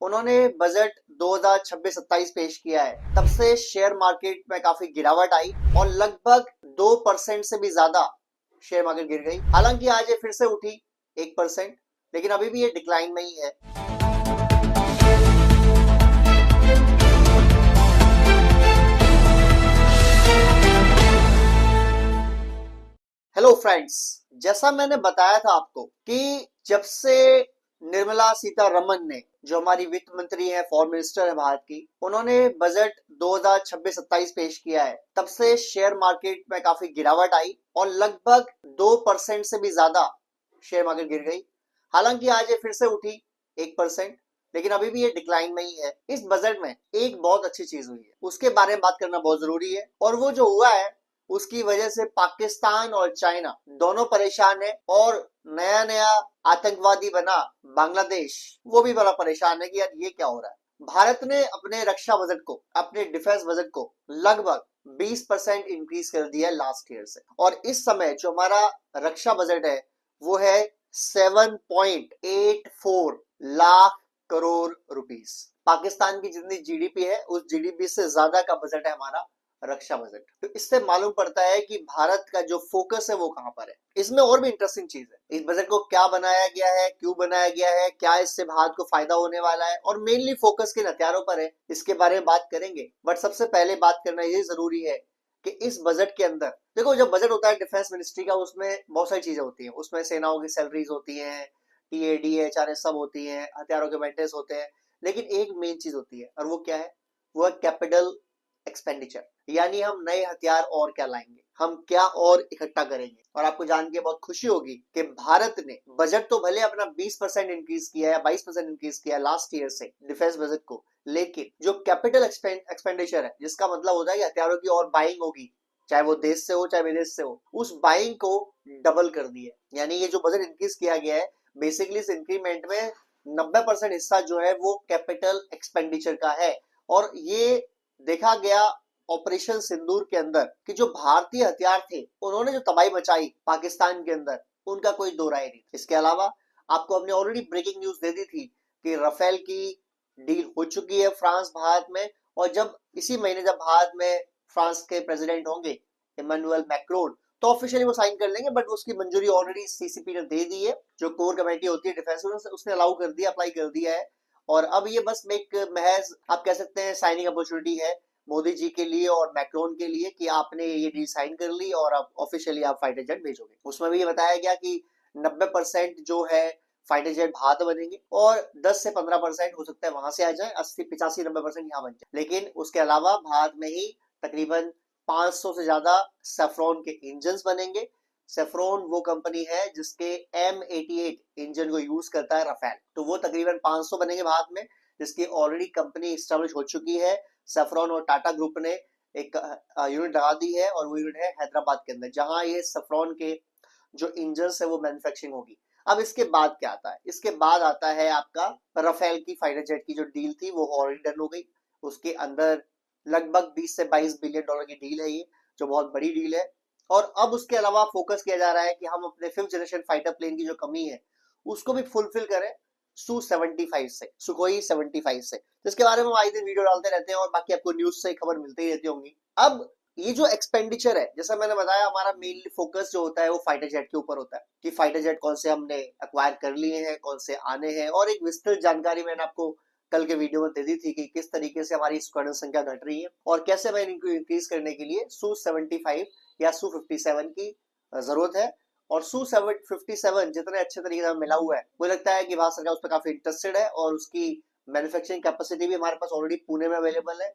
उन्होंने बजट 2026-27 पेश किया है। तब से शेयर मार्केट में काफी गिरावट आई और लगभग 2% से भी ज्यादा शेयर मार्केट गिर गई। हालांकि आज ये फिर से उठी 1%, लेकिन अभी भी ये डिक्लाइन में ही है। हेलो फ्रेंड्स, जैसा मैंने बताया था आपको कि जब से निर्मला सीतारमण ने, जो हमारी वित्त मंत्री है, फॉरेन मिनिस्टर है भारत की, उन्होंने बजट 2026-27 पेश किया है, तब से शेयर मार्केट में काफी गिरावट आई और लगभग 2% से भी ज्यादा शेयर मार्केट गिर गई। हालांकि आज ये फिर से उठी 1%, लेकिन अभी भी ये डिक्लाइन में ही है। इस बजट में एक बहुत अच्छी चीज हुई है, उसके बारे में बात करना बहुत जरूरी है। और वो जो हुआ है उसकी वजह से पाकिस्तान और चाइना दोनों परेशान है और नया नया आतंकवादी बना बांग्लादेश, वो भी बड़ा परेशान है कि यार ये क्या हो रहा है। भारत ने अपने रक्षा बजट को, अपने डिफेंस बजट को लगभग 20% इंक्रीज कर दिया है लास्ट ईयर से। और इस समय जो हमारा रक्षा बजट है वो है 7.84 लाख करोड़ रुपीस। पाकिस्तान की जितनी जीडीपी है उस जीडीपी से ज्यादा का बजट है हमारा रक्षा बजट। तो इससे मालूम पड़ता है कि भारत का जो फोकस है वो कहां पर है। इसमें और भी इंटरेस्टिंग चीज है, इस बजट को क्या बनाया गया है, क्यों बनाया गया है, क्या इससे भारत को फायदा होने वाला है, और मेनली फोकस किन हथियारों पर है, इसके बारे में बात करेंगे। बट सबसे पहले बात करना ये जरूरी है कि इस बजट के अंदर देखो, जब बजट होता है डिफेंस मिनिस्ट्री का, उसमें बहुत सारी चीजें होती हैं। उसमें सेनाओं की सैलरीज होती हैं, टीएडी एचआरएस सब होती हैं, हथियारों के मेंटेनेंस होते हैं। लेकिन एक मेन चीज होती है, और वो क्या है? वो है कैपिटल एक्सपेंडिचर। यानी हम नए हथियार और क्या लाएंगे, हम क्या और इकट्ठा करेंगे। और आपको जान के बहुत खुशी होगी कि भारत ने बजट तो भले अपना 20% इंक्रीज किया है, 22% इंक्रीज किया है लास्ट ईयर से डिफेंस बजट को, लेकिन जो कैपिटल एक्सपेंडिचर है, जिसका मतलब होता है कि हथियारों की और बाइंग होगी, चाहे वो देश से हो चाहे विदेश से हो, उस बाइंग को डबल कर दिया। यानी ये जो बजट इंक्रीज किया गया है, बेसिकली इस इंक्रीमेंट में 90% हिस्सा जो है वो कैपिटल एक्सपेंडिचर का है। और ये देखा गया ऑपरेशन सिंदूर के अंदर कि जो भारतीय हथियार थे उन्होंने जो तबाही मचाई पाकिस्तान के अंदर, उनका कोई दो राय नहीं। इसके अलावा आपको हमने ऑलरेडी ब्रेकिंग न्यूज दे दी थी कि राफेल की डील हो चुकी है फ्रांस भारत में। और जब इसी महीने जब भारत में फ्रांस के प्रेसिडेंट होंगे इमैनुअल मैक्रोन, तो ऑफिशियली वो साइन कर लेंगे। बट उसकी मंजूरी ऑलरेडी सीसीपी ने दे दी है, जो कोर कमेटी होती है डिफेंस, उसने अलाउ कर दिया, अप्लाई कर दिया है। और अब ये बस एक महज आप कह सकते हैं साइनिंग अपॉर्चुनिटी है मोदी जी के लिए और मैक्रोन के लिए कि आपने ये डील साइन कर ली और अब ऑफिशियली आप फाइटर जेट भेजोगे। उसमें भी ये बताया गया कि 90% जो है फाइटर जेट भारत बनेंगे और 10 से 15% हो सकता है वहां से आ जाए, 80 85 90% यहाँ बन जाए। लेकिन उसके अलावा भारत में ही तकरीबन 500 से ज्यादा सेफ्रॉन के इंजन बनेंगे। सेफ्रॉन वो कंपनी है जिसके M88 इंजन को यूज करता है राफेल, तो वो तकरीबन 500 बनेंगे भारत में, जिसकी ऑलरेडी कंपनी स्टैब्लिश हो चुकी है। सेफ्रॉन और टाटा ग्रुप ने एक यूनिट लगा दी है और वो यूनिट है हैदराबाद के अंदर, जहां ये सेफ्रॉन के जो इंजन है वो मैन्युफैक्चरिंग होगी। अब इसके बाद क्या आता है? इसके बाद आता है आपका राफेल की फाइटर जेट की जो डील थी वो ऑलरेडी डन हो गई। उसके अंदर लगभग 20 से 22 बिलियन डॉलर की डील है ये, जो बहुत बड़ी डील है। और अब उसके अलावा फोकस किया जा रहा है कि हम अपने 5th जनरेशन फाइटर प्लेन की जो कमी है उसको भी फुलफिल करें Su-75 से, सुखोई 75 से, जिसके बारे में हम आए दिन वीडियो डालते रहते हैं और बाकी आपको न्यूज से खबर मिलती ही रहती होंगी। अब ये जो एक्सपेंडिचर है, जैसा मैंने बताया, हमारा मेनली फोकस जो होता है वो फाइटर जेट के ऊपर होता है कि फाइटर जेट कौन से हमने एक्वायर कर लिए हैं, कौन से आने हैं। और एक विस्तृत जानकारी मैंने आपको कल के वीडियो में दे दी थी कि किस तरीके से हमारी स्क्वाड्रन संख्या घट रही है और कैसे हमें इनको इंक्रीज करने के लिए Su-75 या Su-57 की जरूरत है। और Su-57 जितने अच्छे तरीके से मिला हुआ है, मुझे लगता है कि भारत सरकार उस पर काफी इंटरेस्टेड है और उसकी मैन्युफैक्चरिंग कैपेसिटी भी हमारे पास ऑलरेडी पुणे में अवेलेबल है,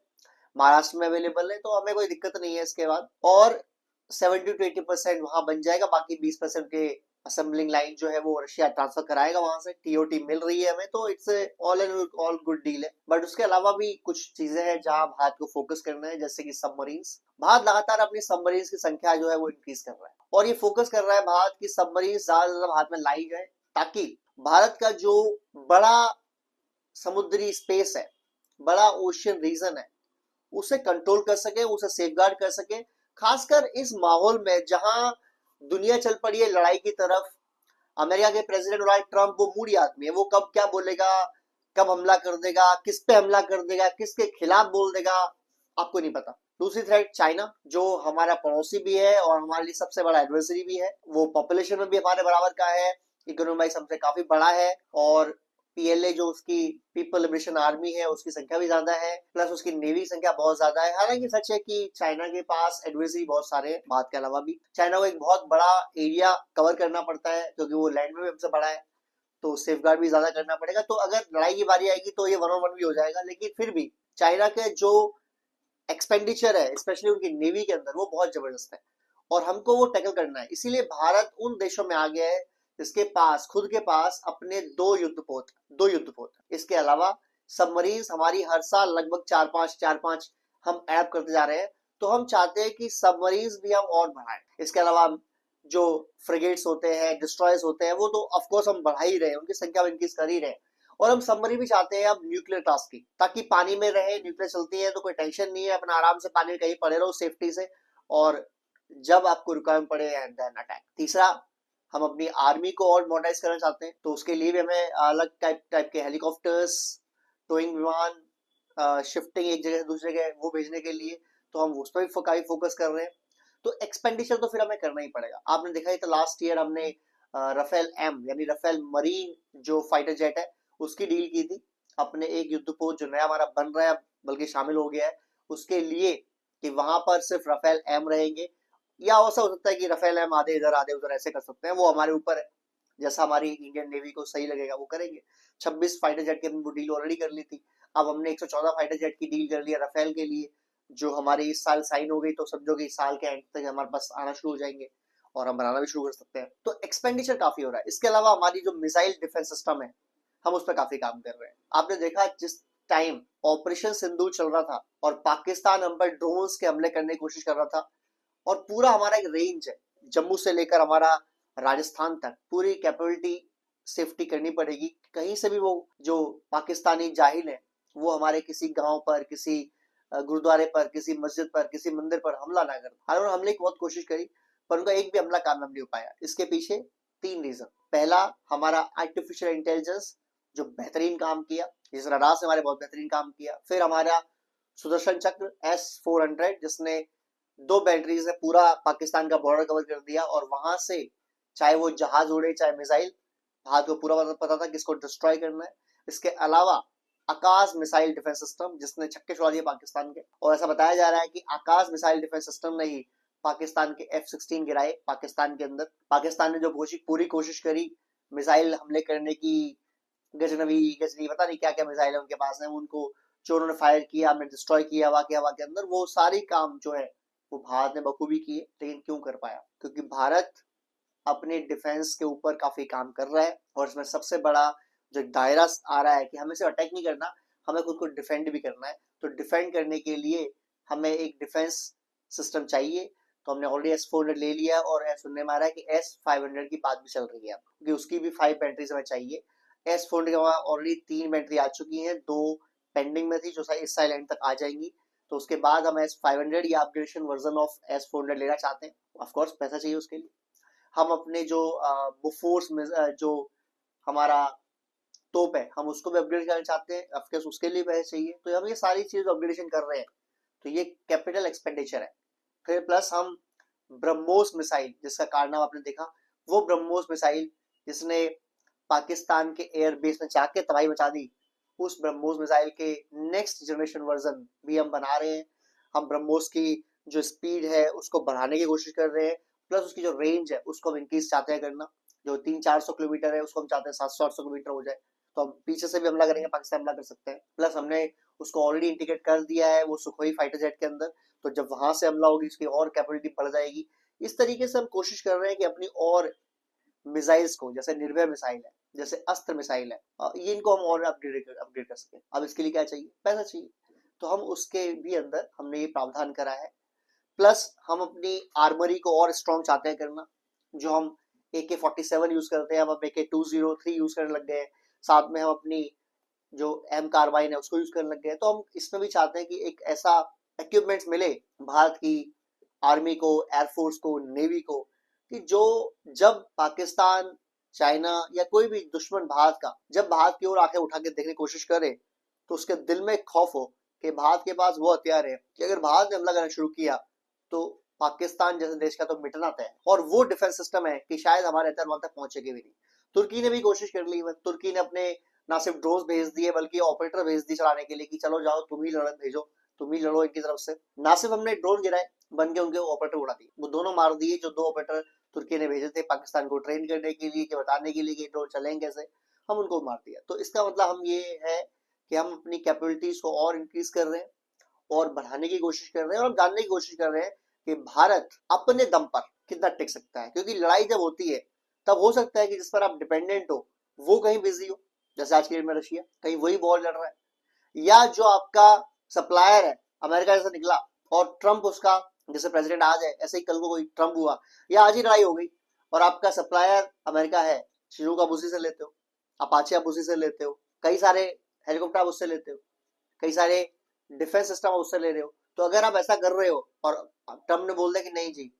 महाराष्ट्र में अवेलेबल है, तो हमें कोई दिक्कत नहीं है इसके बाद। और 70 to 80% वहां बन जाएगा, बाकी 20% के असेंबलिंग लाइन जो है वो रशिया ट्रांसफर कराएगा, वहां से टीओटी मिल रही है हमें, तो it's all and all good deal है। बट उसके अलावा भी कुछ चीजें हैं जहां भारत को फोकस करना है, जैसे कि सबमरीन्स। भारत लगातार अपनी सबमरीन्स की संख्या जो है वो इंक्रीज कर रहा है और ये फोकस कर रहा है भारत की सबमरीन ज्यादा से ज्यादा भारत में लाई जाए, ताकि भारत का जो बड़ा समुद्री स्पेस है, बड़ा ओशियन रीजन है, उसे कंट्रोल कर सके, उसे सेफगार्ड कर सके। खासकर इस माहौल में जहां दुनिया चल पड़ी है लड़ाई की तरफ। अमेरिका के प्रेसिडेंट डोनाल्ड ट्रंप वो मूडी आदमी है, वो कब क्या बोलेगा कब हमला कर देगा, किस पे हमला कर देगा, किसके खिलाफ बोल देगा, आपको नहीं पता। दूसरी थ्रेट चाइना, जो हमारा पड़ोसी भी है और हमारे लिए सबसे बड़ा एडवर्सरी भी है। वो पॉपुलेशन में भी हमारे बराबर का है, इकोनॉमी वाइज हमसे काफी बड़ा है, और पीएलए जो उसकी पीपल लिबरेशन आर्मी है उसकी संख्या भी ज्यादा है, प्लस उसकी नेवी संख्या बहुत ज्यादा है। हालांकि सच है कि चाइना के पास एडवर्सरी बहुत सारे हैं, बात के अलावा भी चाइना को एक बहुत बड़ा एरिया कवर करना पड़ता है, क्योंकि वो लैंड में भी हमसे बड़ा है, तो सेफ गार्ड भी ज्यादा करना पड़ेगा। तो अगर लड़ाई की बारी आएगी तो ये 1-on-1 भी हो जाएगा, लेकिन फिर भी चाइना के जो एक्सपेंडिचर है स्पेशली उनकी नेवी के अंदर, वो बहुत जबरदस्त है, और हमको वो टैकल करना है। इसीलिए भारत उन देशों में आ गया है जिसके पास खुद के पास अपने दो युद्धपोत। इसके अलावा सबमरीन हमारी हर साल लगभग 4-5 हम ऐड करते जा रहे हैं, तो हम चाहते हैं कि सबमरीन भी हम और बढ़ाएं। इसके अलावा जो फ्रिगेट्स होते हैं, डिस्ट्रॉयर्स होते हैं, वो तो ऑफकोर्स हम बढ़ा ही रहे हैं, उनकी संख्या में इंक्रीज कर ही रहे हैं। और हम सबमरीन भी चाहते हैं अब न्यूक्लियर क्लास की, ताकि पानी में रहे, न्यूक्लियर चलती है तो कोई टेंशन नहीं है, अपना आराम से पानी में कहीं पड़े रहो सेफ्टी से, और जब आपको रिक्वायरमेंट पड़े एंड देन अटैक। तीसरा, हम अपनी आर्मी को और मॉडर्नाइज करना चाहते हैं, तो उसके लिए भी हमें अलग टाइप के हेलीकॉप्टर्स, टोइंग विमान, शिफ्टिंग एक जगह से दूसरी जगह वो भेजने के लिए, तो हम उस पर भी काफी फोकस कर रहे हैं। तो एक्सपेंडिचर तो फिर हमें करना ही पड़ेगा। आपने देखा ही तो लास्ट ईयर हमने राफेल एम यानी राफेल मरीन जो फाइटर जेट है उसकी डील की थी, अपने एक युद्धपोत जो नया हमारा बन रहा है, बल्कि शामिल हो गया है, उसके लिए कि वहां पर सिर्फ राफेल एम रहेंगे, या ऐसा हो सकता है कि राफेल एम आधे उधर ऐसे कर सकते हैं, वो हमारे ऊपर है, जैसा हमारी इंडियन नेवी को सही लगेगा वो करेंगे। 26 फाइटर जेट की हमने डील ऑलरेडी कर ली थी, अब हमने 114 फाइटर जेट की डील कर लिया राफेल के लिए, जो हमारी इस साल साइन हो गई, तो समझो कि इस साल के एंड तक हमारे पास आना शुरू हो जाएंगे और हम बनाना भी शुरू कर सकते हैं। तो एक्सपेंडिचर काफी हो रहा है। इसके अलावा हमारी जो मिसाइल डिफेंस सिस्टम है, हम उस पर काफी काम कर रहे हैं। आपने देखा जिस टाइम ऑपरेशन सिंदूर चल रहा था और पाकिस्तान हम पर ड्रोन्स के हमले करने की कोशिश कर रहा था, और पूरा हमारा एक रेंज है, जम्मू से लेकर हमारा राजस्थान तक पूरी कैपेबिलिटी सेफ्टी करनी पड़ेगी, कहीं से भी वो जो पाकिस्तानी जाहिल है वो हमारे किसी गांव पर, किसी गुरुद्वारे पर, किसी मस्जिद पर, किसी मंदिर पर हमला ना कर। हालांकि हमने एक बहुत कोशिश करी, पर उनका एक भी हमला कामयाब नहीं हो पाया। इसके पीछे 3 रीजन। पहला, हमारा आर्टिफिशियल इंटेलिजेंस जो बेहतरीन काम किया, जिस रडार से हमारे बहुत बेहतरीन काम किया। फिर हमारा सुदर्शन चक्र S-400 जिसने 2 बैटरीज में पूरा पाकिस्तान का बॉर्डर कवर कर दिया, और वहां से चाहे वो जहाज उड़े चाहे मिसाइल, भारत को पूरा पता था किसको डिस्ट्रॉय करना है। इसके अलावा आकाश मिसाइल डिफेंस सिस्टम जिसने छक्के छुड़ा दिए पाकिस्तान के, और ऐसा बताया जा रहा है कि आकाश मिसाइल डिफेंस सिस्टम ने ही पाकिस्तान के F-16 गिराए पाकिस्तान के अंदर। पाकिस्तान ने जो पूरी कोशिश करी मिसाइल हमले करने की, गजनी पता नहीं क्या क्या मिसाइल है उनके पास है, उनको चोरों ने फायर किया, हमने डिस्ट्रॉय किया हवा के अंदर, वो सारी काम जो है वो भारत ने बखूबी किए। लेकिन क्यों कर पाया? क्योंकि भारत अपने डिफेंस के ऊपर काफी काम कर रहा है, और इसमें सबसे बड़ा जो दायरा आ रहा है कि हमें सिर्फ अटैक नहीं करना, हमें खुद को डिफेंड भी करना है। तो डिफेंड करने के लिए हमें एक डिफेंस सिस्टम चाहिए, तो हमने ऑलरेडी S-400 ले लिया, और सुनने में आ रहा है कि S-500 की बात भी चल रही है, क्योंकि उसकी भी 5 बैटरीज हमें चाहिए। S-400 के वहां ऑलरेडी 3 बैटरी आ चुकी हैं, 2 पेंडिंग में थी जो इस साल एंड तक आ जाएंगी। तो उसके बाद हम S-500 या अपग्रेडेशन वर्जन ऑफ S-400 लेना चाहते हैं। ऑफकोर्स पैसा चाहिए उसके लिए। हम अपने जो बोफोर्स में जो हमारा तोप है, हम उसको भी अपग्रेड करना चाहते हैं, ऑफकोर्स उसके लिए पैसे चाहिए। तो हम ये सारी चीज अपग्रेडेशन कर रहे हैं, तो ये कैपिटल एक्सपेंडिचर है। फिर प्लस हम ब्रह्मोस मिसाइल, जिसका कारनामा आपने देखा, वो ब्रह्मोस मिसाइल जिसने पाकिस्तान के एयरबेस में जाके तबाही मचा दी, उस ब्रह्मोस मिसाइल के नेक्स्ट जनरेशन वर्जन भी हम बना रहे हैं। हम ब्रह्मोस की जो स्पीड है उसको बढ़ाने की कोशिश कर रहे हैं, प्लस उसकी जो रेंज है उसको हम इंक्रीज चाहते हैं करना। जो 300-400 किलोमीटर है उसको हम चाहते हैं 700-800 किलोमीटर हो जाए, तो हम पीछे से भी हमला करेंगे, पाकिस्तान हमला कर सकते हैं। प्लस हमने उसको ऑलरेडी इंटीग्रेट कर दिया है वो सुखोई फाइटर जेट के अंदर, तो जब वहां से हमला होगी उसकी और कैपेबिलिटी बढ़ जाएगी। इस तरीके से हम कोशिश कर रहे हैं कि अपनी और मिसाइल्स को, जैसे निर्भय मिसाइल है, जैसे अस्त्र मिसाइल है, ये इनको हम और अपग्रेड कर सके। अब इसके लिए क्या चाहिए? पैसा चाहिए, तो हम उसके भी अंदर हमने ये प्रावधान करा है। प्लस हम अपनी आर्मरी को और स्ट्रॉन्ग चाहते हैं करना। जो हम AK-47 यूज करते हैं, हम अब AK-203 यूज करने लग गए हैं, साथ में हम अपनी जो M कार्बाइन है उसको यूज करने लग गए हैं। तो हम इसमें भी चाहते हैं कि एक ऐसा इक्विपमेंट्स मिले भारत की आर्मी को, एयरफोर्स को, नेवी को, कि जो जब पाकिस्तान चाइना या कोई भी दुश्मन भारत का जब भारत की ओर आंखें उठा के देखने की कोशिश करे तो उसके दिल में खौफ हो कि भारत के पास वो हथियार है कि अगर भारत ने हमला करना शुरू किया तो पाकिस्तान जैसे देश का तो मिटना तय है। और वो डिफेंस सिस्टम है कि शायद हमारे हथियार वहां तक पहुंचेगी भी नहीं। तुर्की ने भी कोशिश कर ली, तुर्की ने अपने ना सिर्फ ड्रोन भेज दिए बल्कि ऑपरेटर भेज दिए चलाने के लिए कि चलो जाओ तुम ही लड़ भेजो, तुम ही लड़ो इनकी तरफ से। ना सिर्फ हमने ड्रोन गिराए बन के उनके ऑपरेटर उड़ा दिए, वो दोनों मार दिए जो 2 ऑपरेटर तुर्की ने भेजे थे पाकिस्तान को ट्रेन करने के लिए कि बताने के लिए कि ड्रोन चलेंगे कैसे, हम उनको मार दिया। तो इसका मतलब हम ये है कि हम अपनी कैपेबिलिटीज को और इंक्रीज कर रहे हैं और बढ़ाने की कोशिश कर रहे हैं और हम जानने की कोशिश कर रहे हैं कि भारत अपने दम पर कितना टिक सकता है। क्योंकि लड़ाई जब होती है तब हो सकता है कि जिस पर आप डिपेंडेंट हो वो कहीं बिजी हो, जैसे आज की डेट में रशिया कहीं वही वॉर लड़ रहा है, या जो आपका सप्लायर है अमेरिका जैसे निकला और ट्रंप उसका, जैसे प्रेसिडेंट आज है ऐसे ही कल को कोई ट्रंप हुआ या आज ही लड़ाई हो गई और आपका सप्लायर अमेरिका है, शिजूक आप उसी से लेते हो, अपाचे आप उसी से लेते हो, कई सारे हेलीकॉप्टर आप उससे लेते हो, कई सारे डिफेंस सिस्टम आप उससे ले रहे हो। तो अगर आप ऐसा कर रहे हो और ट्रंप ने बोल दिया कि नहीं जी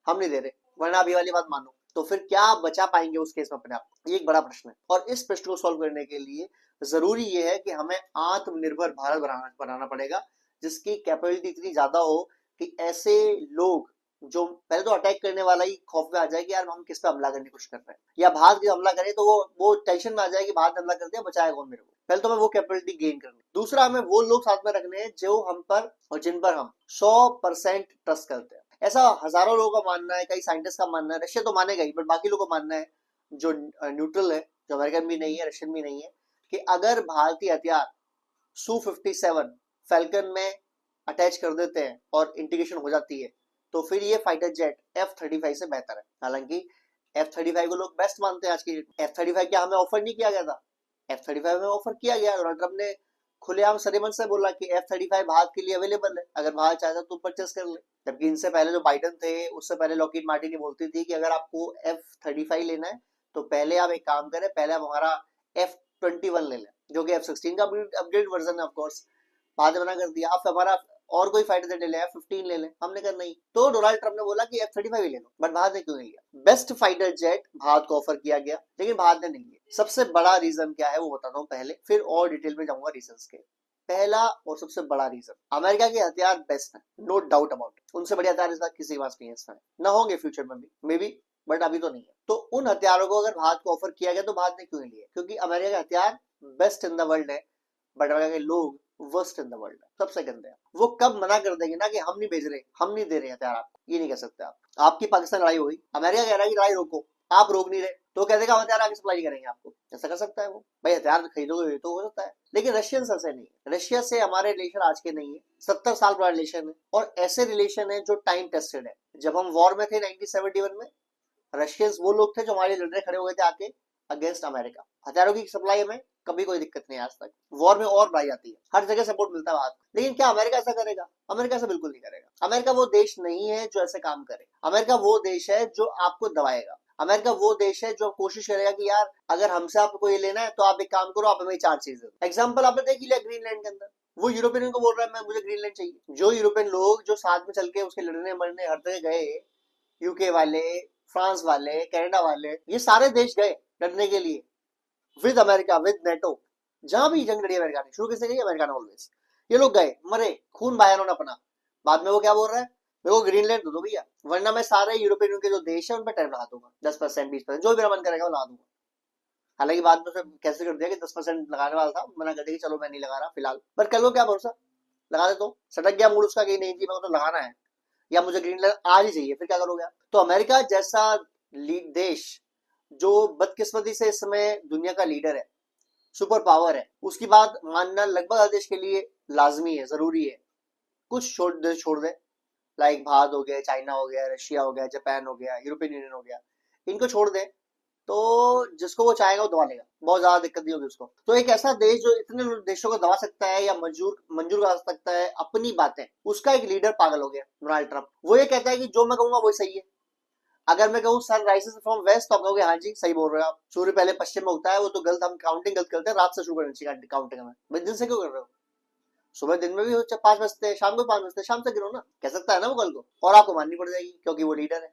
हम नहीं दे रहे, वरना आप ये वाली बात मानो, तो फिर क्या आप बचा पाएंगे उस केस में अपने आप? ये एक बड़ा प्रश्न है। और इस प्रश्न को सॉल्व करने के लिए जरूरी ये है कि हमें आत्मनिर्भर भारत बनाना पड़ेगा जिसकी कैपेबिलिटी इतनी ज्यादा हो कि ऐसे लोग जो पहले तो अटैक करने वाला ही खौफ में आ जाए कि यार हम किस पे हमला करने की कोशिश कर रहे हैं, या भारत की हमला करे तो वो टेंशन में आ जाए कि भारत ने हमला कर दिया बचाएगा कौन मेरे को। पहले तो हमें वो कैपेबिलिटी गेन करनी। दूसरा, हमें वो लोग साथ में रखने हैं जो हम पर और जिन पर हम 100% ट्रस्ट करते हैं। ऐसा हजारों लोगों का मानना है, कई साइंटिस्ट का मानना है, रशिया तो मानेगा ही बट बाकी लोगों का मानना है जो न्यूट्रल है, जो अमेरिकन भी नहीं है रशियन भी नहीं है, कि अगर भारतीय हथियार Su-57 फैल्कन में अटैच कर देते हैं और इंटीग्रेशन हो जाती है तो फिर ये फाइटर जेट F-35 से बेहतर है। हालांकि F-35 को लोग बेस्ट मानते हैं आज की। F-35 क्या हमें ऑफर नहीं किया गया था? F-35 में ऑफर किया गया, डोनाल्ड ट्रंप ने खुलेआम सरेमन से बोला कि F-35 भारत के लिए अवेलेबल है, अगर भारत चाहे तो परचेस कर ले। जबकि इनसे पहले जो बाइडन थे उससे पहले लॉकहीड मार्टिन ने बोलती थी कि अगर आपको F-35 लेना है तो पहले आप एक काम करें, पहले आप हमारा F-21 ले लें जो कि F-16 का अपग्रेड वर्जन है। ऑफकोर्स बाद में मना कर दिया, आप हमारा और कोई फाइटर जेट ले ले, F-15 ले ले, हमने कहा नहीं। तो डोनाल्ड ट्रंप ने बोला कि F-35 ही ले लो, बट भारत ने क्यों नहीं लिया? बेस्ट फाइटर जेट भारत को ऑफर किया गया लेकिन भारत ने नहीं लिया। सबसे बड़ा रीजन क्या है वो बताता हूँ पहले, फिर और डिटेल में जाऊंगा रीजंस के। पहला और सबसे बड़ा रीजन, अमेरिका के हथियार बेस्ट है, नो डाउट अबाउट, उनसे बड़े हथियार इस बात किसी के पास नहीं है, इस समय न होंगे फ्यूचर में भी मे बी, बट अभी तो नहीं है। तो उन हथियारों को अगर भारत को ऑफर किया गया तो भारत ने क्यों नहीं लिया? क्योंकि अमेरिका के हथियार बेस्ट इन द वर्ल्ड है बट अमेरिका के लोग वर्स्ट इन द वर्ल्ड है, सबसे गंदे हैं। वो कब मना कर देंगे ना कि हम नहीं भेज रहे, हम नहीं दे रहे हथियार आपको, ये नहीं कह सकते आप। आपकी पाकिस्तान लड़ाई हो गई, अमेरिका कह रहा है कि लड़ाई रोको, आप रोक नहीं रहे तो कह देगा हथियार आगे सप्लाई करेंगे आपको, ऐसा कर सकता है वो? भाई हथियार खरीदोगे तो हो सकता है, लेकिन रशियन ऐसे नहीं है। रशिया से हमारे रिलेशन आज के नहीं है, 70 साल पुराना रिलेशन है और ऐसे रिलेशन है जो टाइम टेस्टेड है। जब हम वॉर में थे 1971 में, रशियंस वो लोग थे जो हमारे लड़ने खड़े हुए थे आके अगेंस्ट अमेरिका। हथियारों की सप्लाई में कभी कोई दिक्कत नहीं आज तक, वॉर में और बढ़ाई जाती है, हर जगह सपोर्ट मिलता है भारत। लेकिन क्या अमेरिका ऐसा करेगा? अमेरिका ऐसा बिल्कुल नहीं करेगा। अमेरिका वो देश नहीं है जो ऐसे काम करे। अमेरिका वो देश है जो आपको दबाएगा। अमेरिका वो देश है जो कोशिश करेगा कि यार अगर हमसे आपको ये लेना है तो आप एक काम करो, आप हमें 4 चीजें। एग्जाम्पल आपने देख लिया ग्रीनलैंड के अंदर, वो यूरोपियन को बोल रहा है मैं मुझे ग्रीनलैंड चाहिए। जो यूरोपियन लोग जो साथ में चल के उसके लड़ने मरने हर जगह गए, यूके वाले, फ्रांस वाले, कनाडा वाले, ये सारे देश गए लड़ने के लिए विद अमेरिका, विद नेटो, जहां भी जंग लड़ी अमेरिका ने, शुरू किसने की? अमेरिका ने ऑलवेज। ये लोग गए, मरे, खून बहाया उन्होंने अपना। बाद में वो क्या बोल रहा है? मेरे को ग्रीनलैंड दे दो भैया, वरना मैं सारे यूरोपियन के जो देश है उन पर टैरिफ लगा दूंगा, 10%, 20%, जो मेरा मन करेगा वो लगा दूंगा। हालांकि बाद में उसे कैसे कर दिया कि 10% लगाने वाला था, मना कर दिया कि चलो मैं नहीं लगा रहा फिलहाल, पर कल को क्या भरोसा, लगा दे तो सटक गया मूड उसका कि नहीं जी मेरे को तो लगाना है या मुझे ग्रीनलैंड आज ही चाहिए, फिर क्या करोगे? तो अमेरिका जैसा देश जो बदकिस्मती से इस समय दुनिया का लीडर है, सुपर पावर है, उसकी बात मानना लगभग हर देश के लिए लाजमी है, जरूरी है। कुछ छोड़ दे, लाइक भारत हो गया, चाइना हो गया, रशिया हो गया, जापान हो गया, यूरोपियन यूनियन हो गया, इनको छोड़ दे तो जिसको वो चाहेगा वो दबा लेगा, बहुत ज्यादा दिक्कत नहीं होगी उसको। तो एक ऐसा देश जो इतने देशों को दबा सकता है या मंजूर कर सकता है अपनी बातें, उसका एक लीडर पागल हो गया, डोनाल्ड ट्रंप। वो ये कहता है कि जो मैं कहूंगा वही सही है। अगर मैं कहूँ सन राइजेस फ्रॉम वेस्ट तो आप कहोगे हाँ जी सही बोल रहे हो आप, सूर्य पहले पश्चिम में उगता है, वो तो गलत, हम काउंटिंग गलत करते हैं, रात से शुरू करनी चाहिए काउंटिंग हमें। भाई दिन से क्यों कर रहे हो? सुबह दिन में भी 5 बजते हैं, शाम को 5 बजते हैं, शाम से गिरो ना, कह सकता है ना वो कल को, और आपको माननी पड़ जाएगी क्योंकि वो लीडर है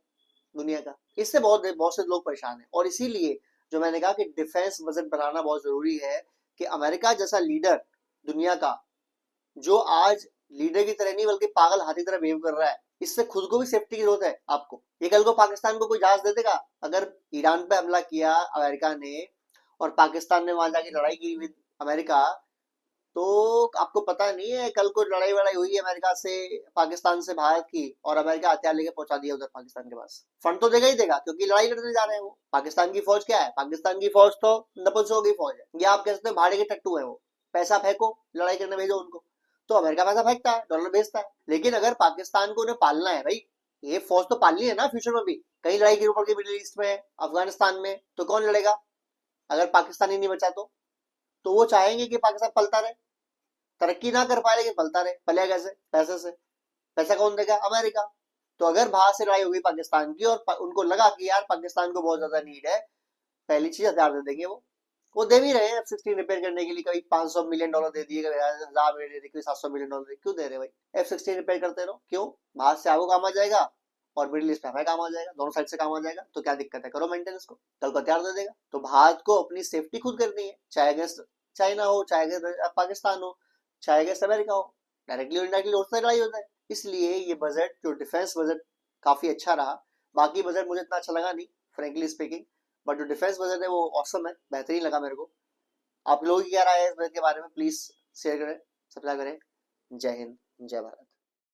दुनिया का। इससे बहुत बहुत से लोग परेशान हैं और इसीलिए जो मैंने कहा कि डिफेंस बजट बनाना बहुत जरूरी है, कि अमेरिका जैसा लीडर दुनिया का, जो आज लीडर की तरह नहीं बल्कि पागल हाथी तरह बिहेव कर रहा है, इससे खुद को भी सेफ्टी की जरूरत है आपको। ये कल को पाकिस्तान को कोई जहाज दे देगा, अगर ईरान पे हमला किया अमेरिका ने और पाकिस्तान ने वहां जाके लड़ाई की विद अमेरिका, तो आपको पता नहीं है कल को लड़ाई वड़ाई हुई अमेरिका से, पाकिस्तान से भारत की, और अमेरिका हथियार लेके पहुंचा दिया उधर पाकिस्तान के पास, फंड तो देगा ही देगा, क्योंकि लड़ाई लड़ने जा रहे हैं वो। पाकिस्तान की फौज क्या है? पाकिस्तान की फौज तो नपुंसकों की फौज है, या आप कह सकते हैं भाड़े के टट्टू है वो। पैसा फेंको, लड़ाई करने भेजो उनको, तो अमेरिका पैसा फेंकता है, डॉलर भेजता है। लेकिन अगर पाकिस्तान को उन्हें पालना है भाई, ये फौज तो पालनी है ना फ्यूचर में भी, कहीं लड़ाई की ऊपर की मिडिल ईस्ट में, अफगानिस्तान में, तो कौन लड़ेगा अगर पाकिस्तान ही नहीं बचा तो वो चाहेंगे कि पाकिस्तान पलता रहे, तरक्की ना कर पाए लेकिन पलता रहे। पलेगा कैसे? पैसे से। पैसा कौन देगा? अमेरिका। तो अगर बाहर से लड़ाई होगी पाकिस्तान की और उनको लगा कि यार पाकिस्तान को बहुत ज्यादा नीड है, पहली चीज हथियार दे देंगे वो दे भी रहे हैं F-16 रिपेयर करने के लिए। कभी $500 मिलियन दे दिए, कभी 1000 दे दिए, कभी $700 मिलियन क्यों दे रहे भाई? F-16 रिपेयर करते रहो, क्यों? बाहर से आपको काम आ जाएगा और मिडिल ईस्ट में हमें काम आ जाएगा, दोनों साइड से काम आ जाएगा, तो क्या दिक्कत है? करो मेंटेनेंस को, कल को हथियार दे देगा। तो भारत को अपनी सेफ्टी खुद करनी है, चाहे अगेंस्ट चाइना हो, चाहे अगेंस्ट पाकिस्तान हो, चाहे अगेंस्ट अमेरिका हो, डायरेक्टली और इनडायरेक्टली उससे लड़ाई होता है। इसलिए ये बजट, जो डिफेंस बजट, काफी अच्छा रहा। बाकी बजट मुझे इतना अच्छा लगा नहीं, फ्रेंकली स्पीकिंग, बट जो डिफेंस बजट है वो ऑसम है, बेहतरीन लगा मेरे को। आप लोगों की क्या राय है इस बजट के बारे में? प्लीज शेयर करें, सब्सक्राइब करें। जय हिंद, जय भारत।